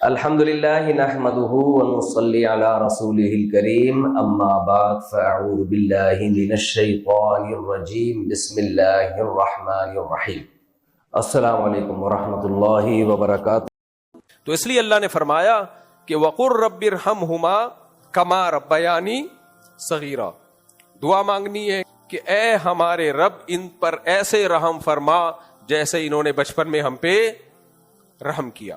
الحمد للہ نحمده ونصلی علی رسولہ الکریم اما بعد فاعوذ باللہ من الشیطان الرجیم بسم اللہ الرحمن الرحیم السلام علیکم ورحمۃ اللہ وبرکاتہ۔ تو اس لیے اللہ نے فرمایا کہ وقر رب ارحمہما کما ربیانی صغیرا، دعا مانگنی ہے کہ اے ہمارے رب ان پر ایسے رحم فرما جیسے انہوں نے بچپن میں ہم پہ رحم کیا۔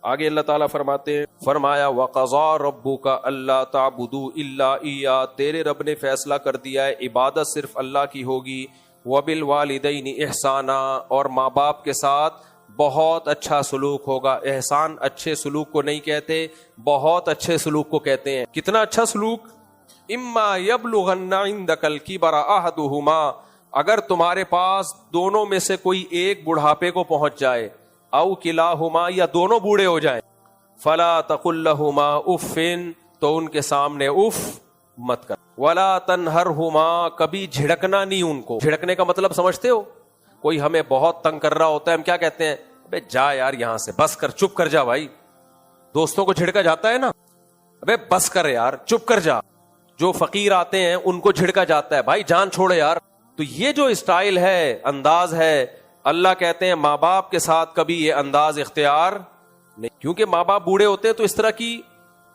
آگے اللہ تعالیٰ فرماتے ہیں، فرمایا وَقَضَىٰ رَبُّكَ أَلَّا تَعْبُدُوا إِلَّا إِيَّاهُ، تیرے رب نے فیصلہ کر دیا ہے عبادت صرف اللہ کی ہوگی، وَبِالْوَالِدَيْنِ إِحْسَانًا، اور ماں باپ کے ساتھ بہت اچھا سلوک ہوگا۔ احسان اچھے سلوک کو نہیں کہتے، بہت اچھے سلوک کو کہتے ہیں۔ کتنا اچھا سلوک؟ إِمَّا يَبْلُغَنَّ عِندَكَ الْكِبَرَ أَحَدُهُمَا، اگر تمہارے پاس دونوں میں سے کوئی ایک بڑھاپے کو پہنچ جائے، او کلاہما، یا دونوں بوڑھے ہو جائیں، فلا تقل لہما اف، تو ان کے سامنے اف مت کر، ولا تنہرہما، کبھی جھڑکنا نہیں ان کو۔ جھڑکنے کا مطلب سمجھتے ہو؟ کوئی ہمیں بہت تنگ کر رہا ہوتا ہے، ہم کیا کہتے ہیں؟ ابے جا یار یہاں سے، بس کر، چپ کر جا بھائی۔ دوستوں کو جھڑکا جاتا ہے نا، ابے بس کر یار، چپ کر جا۔ جو فقیر آتے ہیں ان کو جھڑکا جاتا ہے، بھائی جان چھوڑے یار۔ تو یہ جو اسٹائل ہے، انداز ہے، اللہ کہتے ہیں ماں باپ کے ساتھ کبھی یہ انداز اختیار نہیں، کیونکہ ماں باپ بوڑھے ہوتے ہیں تو اس طرح کی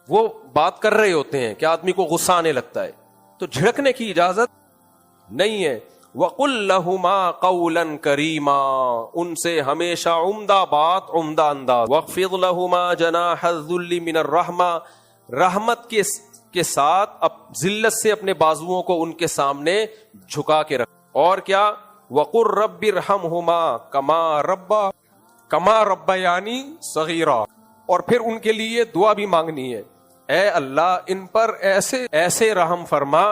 وہ بات کر رہے ہوتے ہیں کہ آدمی کو غصہ آنے لگتا ہے، تو جھڑکنے کی اجازت نہیں ہے۔ وَقُلْ لَهُمَا قَوْلًا كَرِيمًا، ان سے ہمیشہ عمدہ بات، عمدہ انداز۔ وَاخْفِضْ لَهُمَا جَنَاحَ الذُّلِّ مِنَ الرَّحْمَةِ، رحمت کے ساتھ ذلت سے اپنے بازوؤں کو ان کے سامنے جھکا کے رکھ۔ اور کیا؟ وَقُلْ رَبِّ ارْحَمْهُمَا كَمَا رَبَّيَانِي صَغِيرًا، اور پھر ان کے لیے دعا بھی مانگنی ہے، اے اللہ ان پر ایسے رحم فرما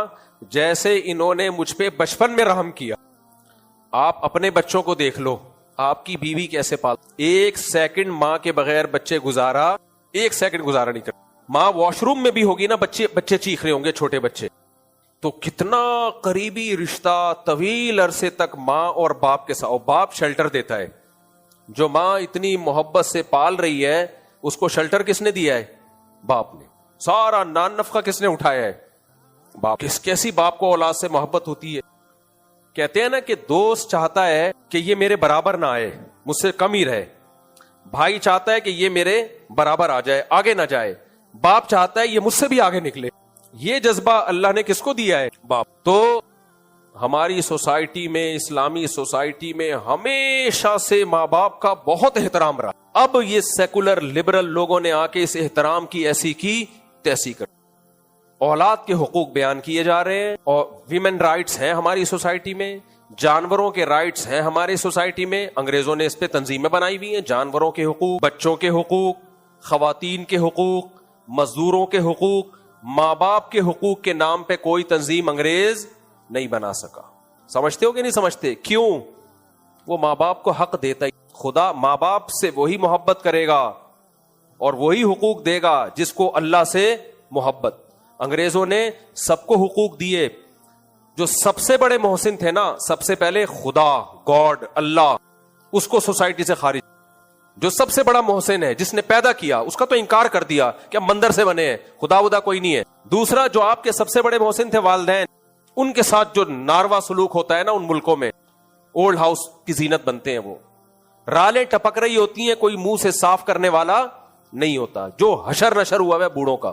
جیسے انہوں نے مجھ پہ بچپن میں رحم کیا۔ آپ اپنے بچوں کو دیکھ لو، آپ کی بیوی کیسے پال، ایک سیکنڈ ماں کے بغیر بچے گزارا، ایک سیکنڈ گزارا نہیں کرتا۔ ماں واش روم میں بھی ہوگی نا، بچے چیخ رہے ہوں گے، چھوٹے بچے، تو کتنا قریبی رشتہ طویل عرصے تک ماں اور باپ کے ساتھ، اور باپ شیلٹر دیتا ہے۔ جو ماں اتنی محبت سے پال رہی ہے اس کو شیلٹر کس نے دیا ہے؟ باپ نے۔ سارا نان نفقہ کس نے اٹھایا ہے؟ باپ۔ کیسی باپ کو اولاد سے محبت ہوتی ہے؟ کہتے ہیں نا کہ دوست چاہتا ہے کہ یہ میرے برابر نہ آئے، مجھ سے کم ہی رہے، بھائی چاہتا ہے کہ یہ میرے برابر آ جائے، آگے نہ جائے، باپ چاہتا ہے یہ مجھ سے بھی آگے نکلے۔ یہ جذبہ اللہ نے کس کو دیا ہے؟ باپ۔ تو ہماری سوسائٹی میں، اسلامی سوسائٹی میں ہمیشہ سے ماں باپ کا بہت احترام رہا۔ اب یہ سیکولر لبرل لوگوں نے آ کے اس احترام کی ایسی کی تیسی کر، اولاد کے حقوق بیان کیے جا رہے ہیں، اور ویمن رائٹس ہیں ہماری سوسائٹی میں، جانوروں کے رائٹس ہیں ہماری سوسائٹی میں۔ انگریزوں نے اس پہ تنظیمیں بنائی ہوئی ہیں، جانوروں کے حقوق، بچوں کے حقوق، خواتین کے حقوق، مزدوروں کے حقوق۔ ماں باپ کے حقوق کے نام پہ کوئی تنظیم انگریز نہیں بنا سکا۔ سمجھتے ہو کہ نہیں سمجھتے؟ کیوں؟ وہ ماں باپ کو حق دیتا ہی، خدا ماں باپ سے وہی محبت کرے گا اور وہی حقوق دے گا جس کو اللہ سے محبت۔ انگریزوں نے سب کو حقوق دیے، جو سب سے بڑے محسن تھے نا، سب سے پہلے خدا، گاڈ، اللہ، اس کو سوسائٹی سے خارج۔ جو سب سے بڑا محسن ہے، جس نے پیدا کیا، اس کا تو انکار کر دیا کہ ہم مندر سے بنے ہیں، خدا ودا کوئی نہیں ہے۔ دوسرا، جو آپ کے سب سے بڑے محسن تھے والدین، ان کے ساتھ جو ناروا سلوک ہوتا ہے نا ان ملکوں میں، اولڈ ہاؤس کی زینت بنتے ہیں، وہ رالیں ٹپک رہی ہوتی ہیں، کوئی منہ سے صاف کرنے والا نہیں ہوتا، جو حشر نشر ہوا ہے بوڑھوں کا۔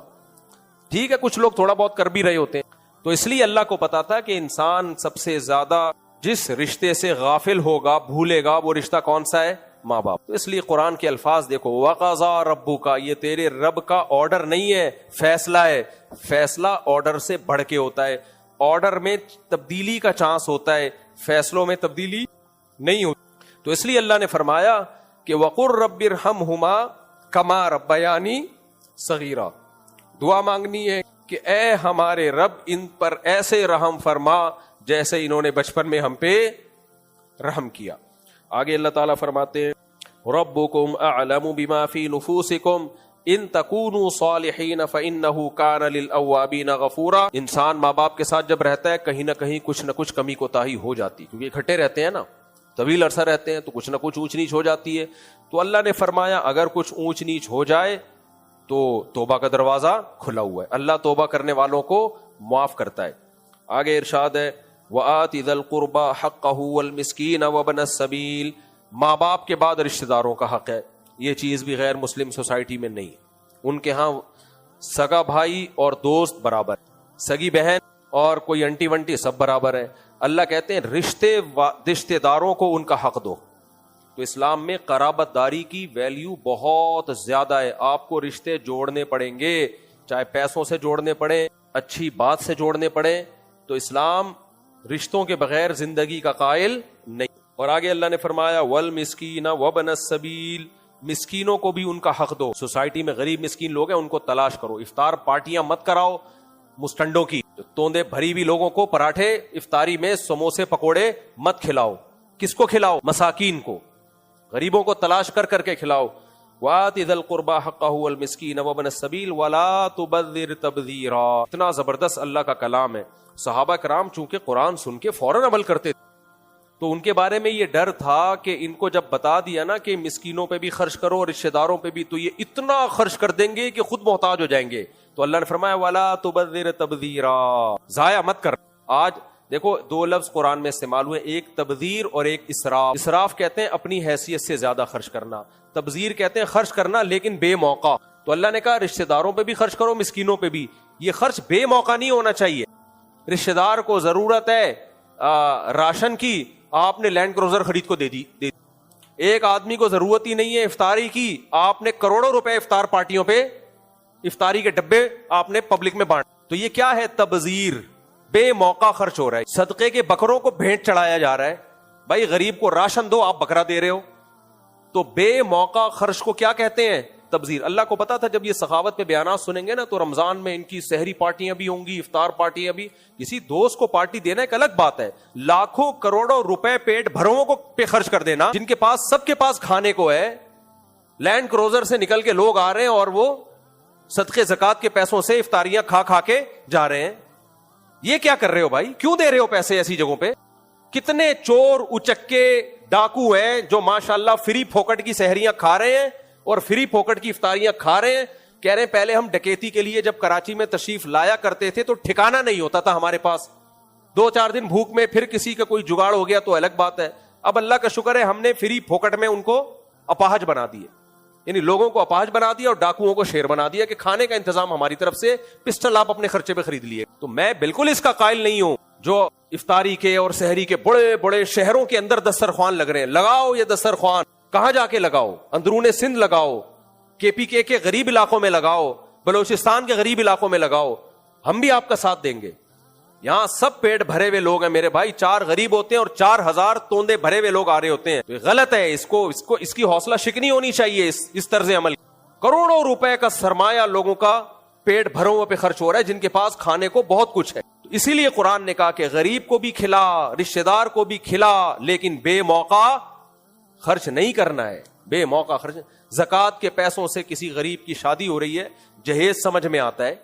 ٹھیک ہے، کچھ لوگ تھوڑا بہت کر بھی رہے ہوتے ہیں۔ تو اس لیے اللہ کو پتا تھا کہ انسان سب سے زیادہ جس رشتے سے غافل ہوگا، بھولے گا، وہ رشتہ کون سا ہے؟ ماں باپ۔ تو اس لیے قرآن کے الفاظ دیکھو، وَقَضَىٰ رَبُّكَ، یہ تیرے رب کا آرڈر نہیں ہے، فیصلہ ہے۔ فیصلہ آرڈر سے بڑھ کے ہوتا ہے، آرڈر میں تبدیلی کا چانس ہوتا ہے، فیصلوں میں تبدیلی نہیں ہوتی۔ تو اس لیے اللہ نے فرمایا کہ وَقُلْ رَبِّ ارْحَمْهُمَا كَمَا رَبَّيَانِي صَغِيرًا، دعا مانگنی ہے کہ اے ہمارے رب ان پر ایسے رحم فرما جیسے انہوں نے بچپن میں ہم پہ رحم کیا۔ آگے اللہ تعالیٰ فرماتے ہیں ربکم اعلم بما فی نفوسکم ان تکونوا صالحین فانہ کان للاوابین غفورا۔ انسان ماں باپ کے ساتھ جب رہتا ہے کہیں نہ کچھ کمی کوتاہی ہو جاتی، کیونکہ اکٹھے رہتے ہیں نا، طویل عرصہ رہتے ہیں، تو کچھ نہ کچھ اونچ نیچ ہو جاتی ہے۔ تو اللہ نے فرمایا اگر کچھ اونچ نیچ ہو جائے تو توبہ کا دروازہ کھلا ہوا ہے, اللہ توبہ کرنے والوں کو معاف کرتا ہے. آگے ارشاد ہے وَآتِ ذَا الْقُرْبَى حَقَّهُ وَالْمِسْكِينَ وَابْنَ السَّبِيلِ. ماں باپ کے بعد رشتہ داروں کا حق ہے. یہ چیز بھی غیر مسلم سوسائٹی میں نہیں. ان کے ہاں سگا بھائی اور دوست برابر, سگی بہن اور کوئی انٹی ونٹی سب برابر ہے. اللہ کہتے ہیں رشتے داروں کو ان کا حق دو. تو اسلام میں قرابت داری کی ویلیو بہت زیادہ ہے. آپ کو رشتے جوڑنے پڑیں گے, چاہے پیسوں سے جوڑنے پڑے, اچھی بات سے جوڑنے پڑے. تو اسلام رشتوں کے بغیر زندگی کا قائل نہیں. اور آگے اللہ نے فرمایا والمسکین وابن السبیل. مسکینوں کو بھی ان کا حق دو. سوسائٹی میں غریب مسکین لوگ ہیں, ان کو تلاش کرو. افطار پارٹیاں مت کراؤ مسٹنڈوں کی, توندے بھری ہوئی لوگوں کو پراٹھے افطاری میں سموسے پکوڑے مت کھلاؤ. کس کو کھلاؤ؟ مساکین کو, غریبوں کو تلاش کر کر کے کھلاؤ. وَآتِ ذَا الْقُرْبَى حَقَّهُ وَالْمِسْكِينَ وَابْنَ السَّبِيلِ وَلَا تُبَذِّرْ تَبْذِيرًا. اتنا زبردست اللہ کا کلام ہے. صحابہ کرام چونکہ قرآن سن کے فوراً عمل کرتے تھے, تو ان کے بارے میں یہ ڈر تھا کہ ان کو جب بتا دیا نا کہ مسکینوں پہ بھی خرچ کرو, رشتہ داروں پہ بھی, تو یہ اتنا خرچ کر دیں گے کہ خود محتاج ہو جائیں گے. تو اللہ نے فرمایا وَلَا تُبَذِّرْ تَبْذِيرًا. ضائع مت کر. آج دیکھو دو لفظ قرآن میں استعمال ہوئے, ایک تبذیر اور ایک اسراف. اسراف کہتے ہیں اپنی حیثیت سے زیادہ خرچ کرنا, تبذیر کہتے ہیں خرچ کرنا لیکن بے موقع. تو اللہ نے کہا رشتہ داروں پہ بھی خرچ کرو, مسکینوں پہ بھی. یہ خرچ بے موقع نہیں ہونا چاہیے. رشتہ دار کو ضرورت ہے راشن کی, آپ نے لینڈ کروزر خرید کو دے دی. ایک آدمی کو ضرورت ہی نہیں ہے افطاری کی, آپ نے کروڑوں روپے افطار پارٹیوں پہ, افطاری کے ڈبے آپ نے پبلک میں بانٹ. تو یہ کیا ہے؟ تبذیر. بے موقع خرچ ہو رہا ہے. صدقے کے بکروں کو بھیٹ چڑھایا جا رہا ہے. بھائی غریب کو راشن دو, آپ بکرا دے رہے ہو. تو بے موقع خرچ کو کیا کہتے ہیں؟ تبذیر. اللہ کو پتا تھا جب یہ سخاوت پہ بیانات سنیں گے نا تو رمضان میں ان کی سحری پارٹیاں بھی ہوں گی, افطار پارٹیاں بھی. کسی دوست کو پارٹی دینا ایک الگ بات ہے, لاکھوں کروڑوں روپے پیٹ بھروں کو پہ خرچ کر دینا, جن کے پاس سب کے پاس کھانے کو ہے, لینڈ کروزر سے نکل کے لوگ آ رہے ہیں اور وہ صدقے زکات کے پیسوں سے افطاریاں کھا کھا کے جا رہے ہیں. یہ کیا کر رہے ہو بھائی؟ کیوں دے رہے ہو پیسے ایسی جگہوں پہ؟ کتنے چور اچکے ڈاکو ہیں جو ماشاءاللہ فری پھوکٹ کی سحریاں کھا رہے ہیں اور فری پھوکٹ کی افطاریاں کھا رہے ہیں. کہہ رہے ہیں پہلے ہم ڈکیتی کے لیے جب کراچی میں تشریف لایا کرتے تھے تو ٹھکانہ نہیں ہوتا تھا ہمارے پاس, 2-4 دن بھوک میں, پھر کسی کا کوئی جگاڑ ہو گیا تو الگ بات ہے. اب اللہ کا شکر ہے ہم نے فری پھوکٹ میں ان کو اپاہج بنا دیے, یعنی لوگوں کو اپاہج بنا دیا اور ڈاکوؤں کو شیر بنا دیا کہ کھانے کا انتظام ہماری طرف سے, پسٹل آپ اپنے خرچے پہ خرید لیے. تو میں بالکل اس کا قائل نہیں ہوں جو افطاری کے اور سحری کے بڑے بڑے شہروں کے اندر دسترخوان لگ رہے ہیں. لگاؤ یہ دسترخوان, کہاں جا کے لگاؤ؟ اندرون سندھ لگاؤ, KPK کے غریب علاقوں میں لگاؤ, بلوچستان کے غریب علاقوں میں لگاؤ, ہم بھی آپ کا ساتھ دیں گے. یہاں سب پیٹ بھرے ہوئے لوگ ہیں میرے بھائی, 4 غریب ہوتے ہیں اور 4000 توندے بھرے ہوئے لوگ آ رہے ہوتے ہیں. تو یہ غلط ہے, اس کی حوصلہ شکنی ہونی چاہیے. اس طرز عمل, کروڑوں روپے کا سرمایہ لوگوں کا پیٹ بھروں پہ خرچ ہو رہا ہے جن کے پاس کھانے کو بہت کچھ ہے. اسی لیے قرآن نے کہا کہ غریب کو بھی کھلا, رشتہ دار کو بھی کھلا, لیکن بے موقع خرچ نہیں کرنا ہے. بے موقع خرچ. زکات کے پیسوں سے کسی غریب کی شادی ہو رہی ہے, جہیز سمجھ میں آتا ہے,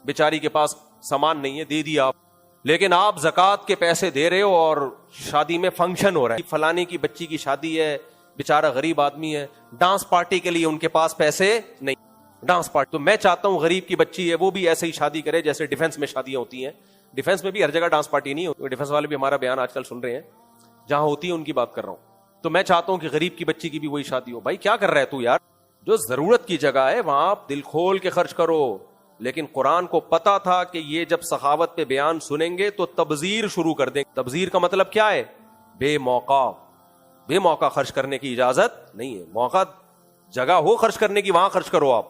بیچاری کے پاس سامان نہیں ہے, دے دیا آپ, لیکن آپ زکات کے پیسے دے رہے ہو اور شادی میں فنکشن ہو رہا ہے, فلانے کی بچی کی شادی ہے, بیچارہ غریب آدمی ہے, ڈانس پارٹی کے لیے ان کے پاس پیسے نہیں, ڈانس پارٹی. تو میں چاہتا ہوں غریب کی بچی ہے وہ بھی ایسے ہی شادی کرے جیسے ڈیفنس میں شادیاں ہوتی ہیں. ڈیفنس میں بھی ہر جگہ ڈانس پارٹی نہیں ہوتی, ڈیفنس والے بھی ہمارا بیان آج کل سن رہے ہیں, جہاں ہوتی ہے ان کی بات کر رہا ہوں. تو میں چاہتا ہوں کہ غریب کی بچی کی بھی وہی شادی ہو. بھائی کیا کر رہا ہے تو یار؟ جو ضرورت کی جگہ ہے وہاں آپ دل کھول کے خرچ کرو. لیکن قرآن کو پتا تھا کہ یہ جب سخاوت پہ بیان سنیں گے تو تبذیر شروع کر دیں. تبذیر کا مطلب کیا ہے؟ بے موقع. بے موقع خرچ کرنے کی اجازت نہیں ہے. موقع جگہ ہو خرچ کرنے کی وہاں خرچ کرو آپ.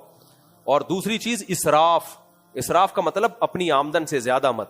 اور دوسری چیز اسراف. اسراف کا مطلب اپنی آمدن سے زیادہ مت.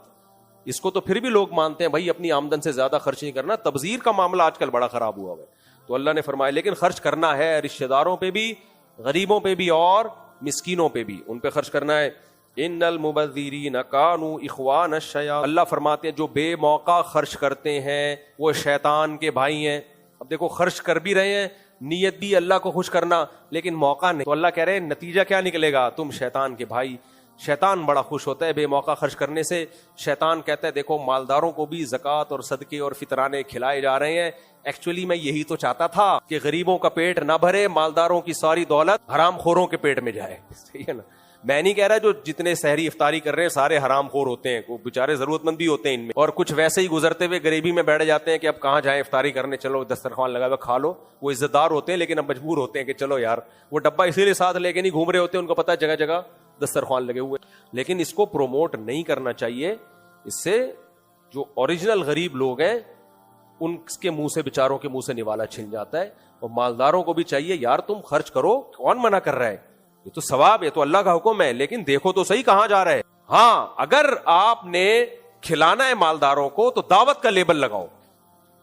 اس کو تو پھر بھی لوگ مانتے ہیں بھائی اپنی آمدن سے زیادہ خرچ نہیں کرنا. تبذیر کا معاملہ آج کل بڑا خراب ہوا ہے. تو اللہ نے فرمایا لیکن خرچ کرنا ہے, رشتہ داروں پہ بھی, غریبوں پہ بھی اور مسکینوں پہ بھی, ان پہ خرچ کرنا ہے. ان المبذرین کانوا اخوان الشیاطین. اللہ فرماتے ہیں جو بے موقع خرچ کرتے ہیں وہ شیطان کے بھائی ہیں. اب دیکھو خرچ کر بھی رہے ہیں, نیت بھی اللہ کو خوش کرنا, لیکن موقع نہیں. تو اللہ کہہ رہے ہیں نتیجہ کیا نکلے گا؟ تم شیطان کے بھائی. شیطان بڑا خوش ہوتا ہے بے موقع خرچ کرنے سے. شیطان کہتا ہے دیکھو مالداروں کو بھی زکوٰۃ اور صدقے اور فطرانے کھلائے جا رہے ہیں. ایکچولی میں یہی تو چاہتا تھا کہ غریبوں کا پیٹ نہ بھرے, مالداروں کی ساری دولت حرام خوروں کے پیٹ میں جائے. صحیح ہے نا. میں نہیں کہہ رہا جو جتنے سحری افطاری کر رہے ہیں سارے حرام خور ہوتے ہیں, وہ بےچارے ضرورت مند بھی ہوتے ہیں ان میں, اور کچھ ویسے ہی گزرتے ہوئے غریبی میں بیٹھ جاتے ہیں کہ اب کہاں جائیں افطاری کرنے, چلو دسترخوان لگا ہوا کھا لو. وہ عزت دار ہوتے ہیں لیکن اب مجبور ہوتے ہیں کہ چلو یار, وہ ڈبہ اسی لیے ساتھ لے کے نہیں گھوم رہے ہوتے, ان کو پتا ہے جگہ جگہ دسترخوان لگے ہوئے. لیکن اس کو پروموٹ نہیں کرنا چاہیے, اس سے جو اوریجنل غریب لوگ ہیں ان کے منہ سے, بیچاروں کے منہ سے نوالا چھن جاتا ہے. اور مالداروں کو بھی چاہیے یار تم خرچ کرو, کون منع کر رہا ہے, یہ تو ثواب ہے, تو اللہ کا حکم ہے, لیکن دیکھو تو صحیح کہاں جا رہا ہے. ہاں اگر آپ نے کھلانا ہے مالداروں کو تو دعوت کا لیبل لگاؤ,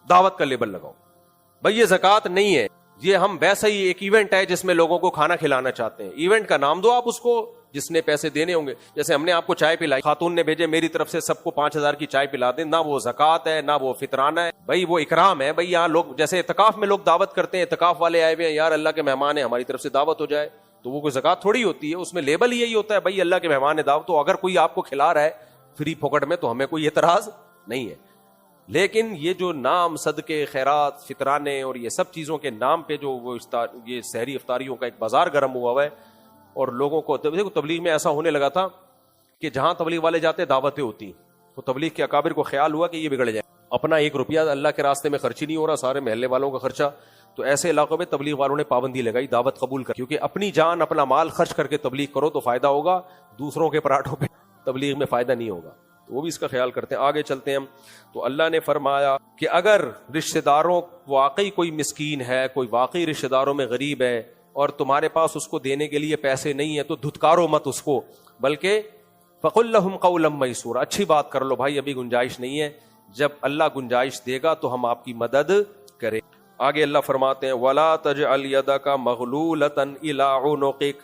دعوت کا لیبل لگاؤ. بھائی یہ زکوٰۃ نہیں ہے, یہ ہم ویسا ہی ایک ایونٹ ہے جس میں لوگوں کو کھانا کھلانا چاہتے ہیں. ایونٹ کا نام دو آپ اس کو, جس نے پیسے دینے ہوں گے. جیسے ہم نے آپ کو چائے پلائی, خاتون نے بھیجے میری طرف سے سب کو 5,000 کی چائے پلا دیں, نہ وہ زکوٰۃ ہے نہ وہ فطرانہ ہے, بھائی وہ اکرام ہے. بھائی یہاں لوگ جیسے اعتکاف میں لوگ دعوت کرتے ہیں, اعتکاف والے آئے ہوئے ہیں, یار اللہ کے مہمان ہیں ہماری طرف سے دعوت ہو جائے, تو وہ کوئی زکوٰۃ تھوڑی ہوتی ہے, اس میں لیبل یہی ہوتا ہے بھائی اللہ کے مہمان ہے دعوت. تو اگر کوئی آپ کو کھلا رہا ہے فری پھوکٹ میں تو ہمیں کوئی اعتراض نہیں ہے. لیکن یہ جو نام صدقے خیرات فطرانے اور یہ سب چیزوں کے نام پہ جو وہ یہ سحری افطاریوں کا ایک بازار گرم ہوا ہے, اور لوگوں کو تبلیغ میں ایسا ہونے لگا تھا کہ جہاں تبلیغ والے جاتے دعوتیں ہوتی, تو تبلیغ کے اکابر کو خیال ہوا کہ یہ بگڑ جائے, اپنا 1 روپیہ اللہ کے راستے میں خرچ ہی نہیں ہو رہا, سارے محلے والوں کا خرچہ. تو ایسے علاقوں میں تبلیغ والوں نے پابندی لگائی دعوت قبول کر, کیونکہ اپنی جان اپنا مال خرچ کر کے تبلیغ کرو تو فائدہ ہوگا, دوسروں کے پراٹھوں پہ تبلیغ میں فائدہ نہیں ہوگا. تو وہ بھی اس کا خیال کرتے ہیں. آگے چلتے ہیں ہم. تو اللہ نے فرمایا کہ اگر رشتہ داروں واقعی کوئی مسکین ہے, کوئی واقعی رشتہ داروں میں غریب ہے, اور تمہارے پاس اس کو دینے کے لیے پیسے نہیں ہیں, تو دھتکارو مت اس کو, بلکہ فقل لهم قولا میسورا, اچھی بات کر لو بھائی, ابھی گنجائش نہیں ہے, جب اللہ گنجائش دے گا تو ہم آپ کی مدد کریں. آگے اللہ فرماتے ہیں ولا تجعل یدک مغلولۃ الی عنقک,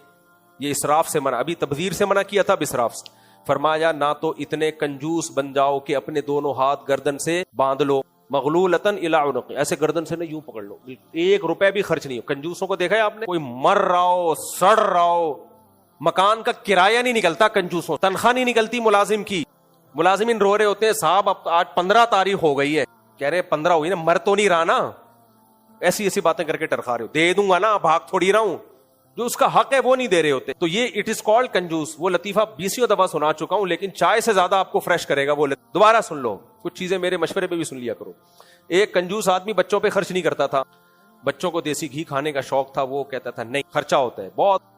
یہ اسراف سے منع, ابھی تبذیر سے منع کیا تھا, اب اسراف سے فرمایا نہ تو اتنے کنجوس بن جاؤ کہ اپنے دونوں ہاتھ گردن سے باندھ لو, مغلولۃ الی عنق, ایسے گردن سے نہیں یوں پکڑ لو, 1 روپے بھی خرچ نہیں ہو. کنجوسوں کو دیکھا ہے آپ نے, کوئی مر رہا ہو سڑ رہا ہو, مکان کا کرایہ نہیں نکلتا کنجوسوں, تنخواہ نہیں نکلتی ملازم کی, ملازمین رو رہے ہوتے ہیں صاحب اب آج 15 تاریخ ہو گئی ہے, کہہ رہے 15 ہوئی نا, مر تو نہیں رہا نا, ایسی ایسی باتیں کر کے ٹرخا رہے ہو, دے دوں گا نا, بھاگ تھوڑی رہا ہوں, جو اس کا حق ہے وہ نہیں دے رہے ہوتے. تو یہ اٹ از کالڈ کنجوس. وہ لطیفہ 20 دفعہ سنا چکا ہوں, لیکن چائے سے زیادہ آپ کو فریش کرے گا وہ, دوبارہ سن لو, کچھ چیزیں میرے مشورے پہ بھی سن لیا کرو. ایک کنجوس آدمی بچوں پہ خرچ نہیں کرتا تھا, بچوں کو دیسی گھی کھانے کا شوق تھا, وہ کہتا تھا نہیں خرچہ ہوتا ہے بہت.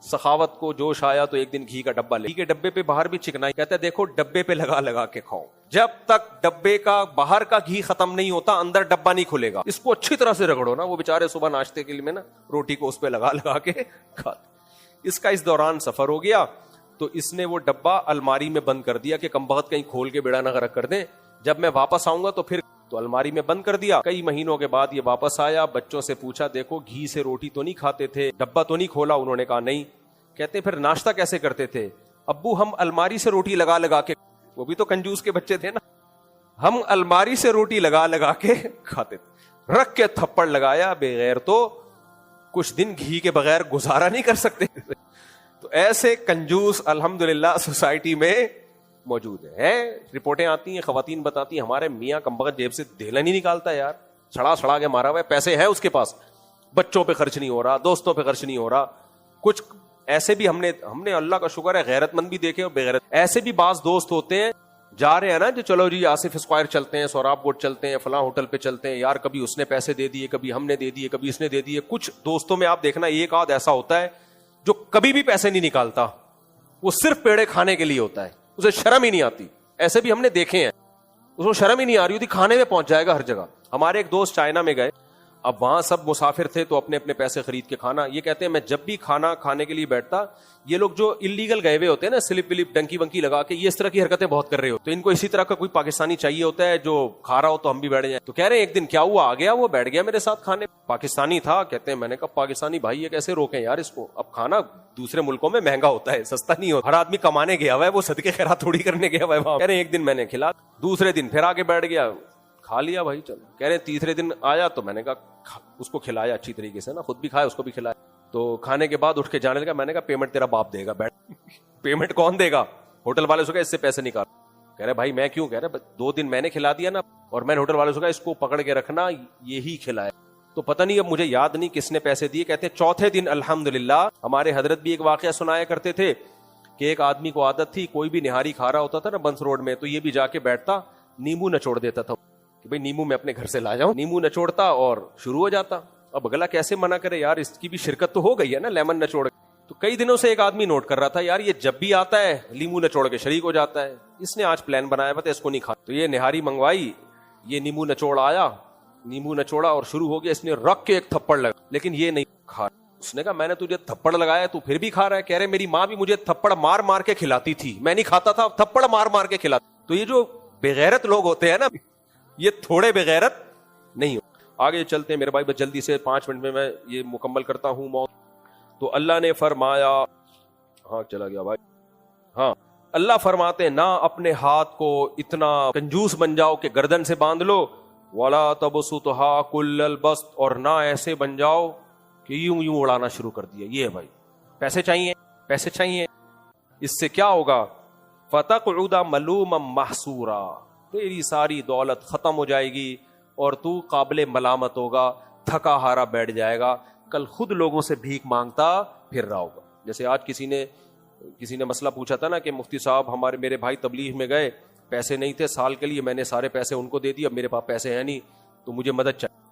سخاوت کو جوش آیا تو ایک دن گھی کا ڈبہ لے, گھی کے ڈبے پہ باہر بھی چکنائی, کہتا ہے دیکھو ڈبے پہ لگا لگا کے کھاؤ, جب تک ڈبے کا باہر کا گھی ختم نہیں ہوتا اندر ڈبہ نہیں کھلے گا, اس کو اچھی طرح سے رگڑو نا. وہ بےچارے صبح ناشتے کے لیے میں نا روٹی کو اس پہ لگا لگا کے کھاتے. اس کا اس دوران سفر ہو گیا, تو اس نے وہ ڈبہ الماری میں بند کر دیا کہ کمبخت کہیں کھول کے بیڑا نہ غرق کر دیں, جب میں واپس آؤں گا تو پھر, تو الماری میں بند کر دیا. کئی مہینوں کے بعد یہ واپس آیا, بچوں سے پوچھا دیکھو گھی سے روٹی تو نہیں کھاتے تھے, ڈبہ تو نہیں کھولا؟ انہوں نے کہا نہیں. کہتے پھر ناشتہ کیسے کرتے تھے؟ ابو ہم الماری سے روٹی لگا لگا کے, وہ بھی تو کنجوس کے بچے تھے نا, ہم الماری سے روٹی لگا لگا کے کھاتے تھے. رکھ کے تھپڑ لگایا, بغیر تو کچھ دن گھی کے بغیر گزارا نہیں کر سکتے. تو ایسے کنجوس الحمدللہ سوسائٹی میں موجود ہے. رپورٹیں آتی ہیں, خواتین بتاتی ہیں ہمارے میاں کمبخت جیب سے دھیلا نہیں نکالتا یار, چھڑا چھڑا کے مارا ہوا ہے, پیسے ہیں اس کے پاس, بچوں پہ خرچ نہیں ہو رہا, دوستوں پہ خرچ نہیں ہو رہا. کچھ ایسے بھی ہم نے اللہ کا شکر ہے غیرت مند بھی دیکھے اور بغیرت. ایسے بھی بعض دوست ہوتے ہیں جا رہے ہیں نا, جو چلو جی آصف اسکوائر چلتے ہیں, سوراب بورڈ چلتے ہیں, فلاں ہوٹل پہ چلتے ہیں, یار کبھی اس نے پیسے دے دیے, کبھی ہم نے دے دیے, کبھی اس نے دے دیے. کچھ دوستوں میں آپ دیکھنا ایک آدھ ایسا ہوتا ہے جو کبھی بھی پیسے نہیں نکالتا, وہ صرف پیڑے کھانے کے لیے ہوتا ہے, اسے شرم ہی نہیں آتی. ایسے بھی ہم نے دیکھے ہیں, اس کو شرم ہی نہیں آ رہی ہوتی, کھانے میں پہنچ جائے گا ہر جگہ. ہمارے ایک دوست چائنا میں گئے, اب وہاں سب مسافر تھے تو اپنے اپنے پیسے خرید کے کھانا. یہ کہتے ہیں میں جب بھی کھانا کھانے کے لیے بیٹھتا, یہ لوگ جو انلیگل گئے ہوئے ہوتے ہیں نا, سلپ ولپ ڈنکی ونکی لگا کے, یہ اس طرح کی حرکتیں بہت کر رہے ہوتے ہیں. ان کو اسی طرح کا کوئی پاکستانی چاہیے ہوتا ہے جو کھا رہا ہو تو ہم بھی بیٹھ جائیں. تو کہہ رہے ہیں ایک دن کیا ہوا, آ گیا وہ بیٹھ گیا میرے ساتھ کھانے, پاکستانی تھا. کہتے ہیں میں نے کہا پاکستانی بھائی یہ کیسے روکیں یار اس کو, اب کھانا دوسرے ملکوں میں مہنگا ہوتا ہے, سستا نہیں ہوتا. ہر آدمی کمانے گیا ہوا ہے, وہ صدقے خیرات تھوڑی کرنے گیا ہوا ہے وہاں. کہہ رہے ایک دن میں نے کھلا, دوسرے دن پھر آگے بیٹھ گیا, کھا لیا بھائی چلو. کہہ رہے تیسرے دن آیا تو میں نے کہا اس کو کھلایا اچھی طریقے سے نا, خود بھی کھایا اس کو بھی کھلایا. تو کھانے کے بعد اٹھ کے جانے لگا, میں نے کہا پیمنٹ تیرا باپ دے گا, بیٹھ. پیمنٹ کون دے گا؟ ہوٹل والے سے کہا اس سے پیسے نکال. کہہ رہے بھائی میں کیوں؟ کہہ رہے 2 دن میں نے کھلا دیا نا, اور میں نے ہوٹل والے سے کہا اس کو پکڑ کے رکھنا, یہی کھلایا. تو پتہ نہیں, اب مجھے یاد نہیں کس نے پیسے دیے. کہتے ہیں چوتھے دن الحمدللہ, ہمارے حضرت بھی ایک واقعہ سنایا کرتے تھے کہ ایک آدمی کو عادت تھی, کوئی بھی نہاری کھا رہا ہوتا تھا نا بنس روڈ میں, تو یہ بھی جا کے بیٹھتا, نیمبو نچوڑ دیتا تھا کہ بھئی نیمبو میں اپنے گھر سے لا جاؤں. نیمبو نچوڑتا اور شروع ہو جاتا. اب اگلا کیسے منع کرے یار, اس کی بھی شرکت تو ہو گئی ہے نا لیمن نچوڑ. تو کئی دنوں سے ایک آدمی نوٹ کر رہا تھا یار یہ جب بھی آتا ہے نیمبو نچوڑ کے شریک ہو جاتا ہے, اس نے آج پلان بنایا پتہ اس کو نہیں کھا. تو یہ نہاری منگوائی, یہ نیمبو نچوڑ آیا, نیمبو نچوڑا اور شروع ہو گیا. اس نے رکھ کے ایک تھپڑ لگا, لیکن یہ نہیں کھا. اس نے کہا میں نے تجھے تھپڑ لگایا تو پھر بھی کھا رہا ہے. کہہ رہے میری ماں بھی مجھے تھپڑ مار مار کے کھلاتی تھی, میں نہیں کھاتا تھا, تھپڑ مار مار کے کھلاتی. تو یہ جو بغیرت لوگ ہوتے ہیں نا, یہ تھوڑے بغیرت نہیں ہو. آگے چلتے ہیں میرے بھائی, بس جلدی سے 5 منٹ میں میں یہ مکمل کرتا ہوں موت. تو اللہ نے فرمایا, ہاں چلا گیا بھائی, ہاں اللہ فرماتے نہ اپنے ہاتھ کو اتنا کنجوس بن جاؤ کہ گردن سے باندھ لو, ولا تبسطها کل البسط, اور نہ ایسے بن جاؤ کہ یوں یوں اڑانا شروع کر دیا. یہ بھائی پیسے چاہیے, پیسے چاہیے, اس سے کیا ہوگا؟ فتقعد ملوما محسورا, تیری ساری دولت ختم ہو جائے گی اور تو قابل ملامت ہوگا, تھکا ہارا بیٹھ جائے گا, کل خود لوگوں سے بھیک مانگتا پھر رہا ہوگا. جیسے آج کسی نے مسئلہ پوچھا تھا نا کہ مفتی صاحب میرے بھائی تبلیغ میں گئے, پیسے نہیں تھے سال کے لیے, میں نے سارے پیسے ان کو دے دیے, اب میرے پاس پیسے ہیں نہیں تو مجھے مدد چاہیے.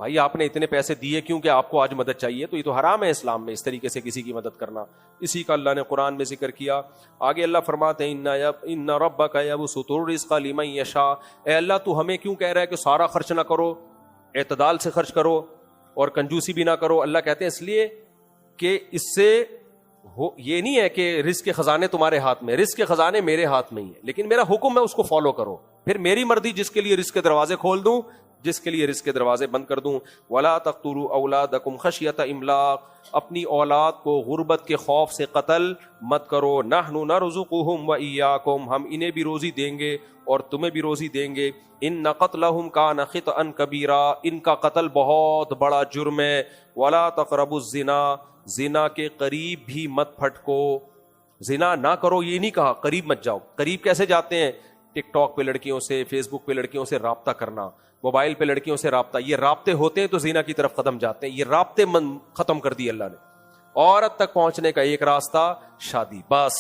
بھائی آپ نے اتنے پیسے دیے کیوں کہ آپ کو آج مدد چاہیے؟ تو یہ تو حرام ہے اسلام میں اس طریقے سے کسی کی مدد کرنا. اسی کا اللہ نے قرآن میں ذکر کیا. آگے اللہ فرماتے ہیں ان ربک یبسط الرزق لمن یشاء, اے اللہ تو ہمیں کیوں کہہ رہا ہے کہ سارا خرچ نہ کرو, اعتدال سے خرچ کرو اور کنجوسی بھی نہ کرو؟ اللہ کہتے ہیں اس لیے کہ اس سے یہ نہیں ہے کہ رزق کے خزانے تمہارے ہاتھ میں, رزق کے خزانے میرے ہاتھ میں ہی ہے, لیکن میرا حکم ہے اس کو فالو کرو, پھر میری مرضی جس کے لیے رزق کے دروازے کھول دوں, جس کے لیے رزق کے دروازے بند کر دوں. ولا تقتلوا اولادکم خشیۃ املاق, اپنی اولاد کو غربت کے خوف سے قتل مت کرو. نحن نرزقهم وایاکم, ہم انہیں بھی روزی دیں گے اور تمہیں بھی روزی دیں گے. ان قتلهم کان خطئا کبیرا, ان کا قتل بہت بڑا جرم ہے. ولا تقربوا الزنا, زنا کے قریب بھی مت پھٹکو. زنا نہ کرو یہ نہیں کہا, قریب مت جاؤ. قریب کیسے جاتے ہیں؟ ٹک ٹاک پہ لڑکیوں سے, فیس بک پہ لڑکیوں سے رابطہ کرنا, موبائل پہ لڑکیوں سے رابطہ, یہ رابطے ہوتے ہیں تو زنا کی طرف قدم جاتے ہیں. یہ رابطے ختم کر دی اللہ نے. عورت تک پہنچنے کا ایک راستہ شادی, بس.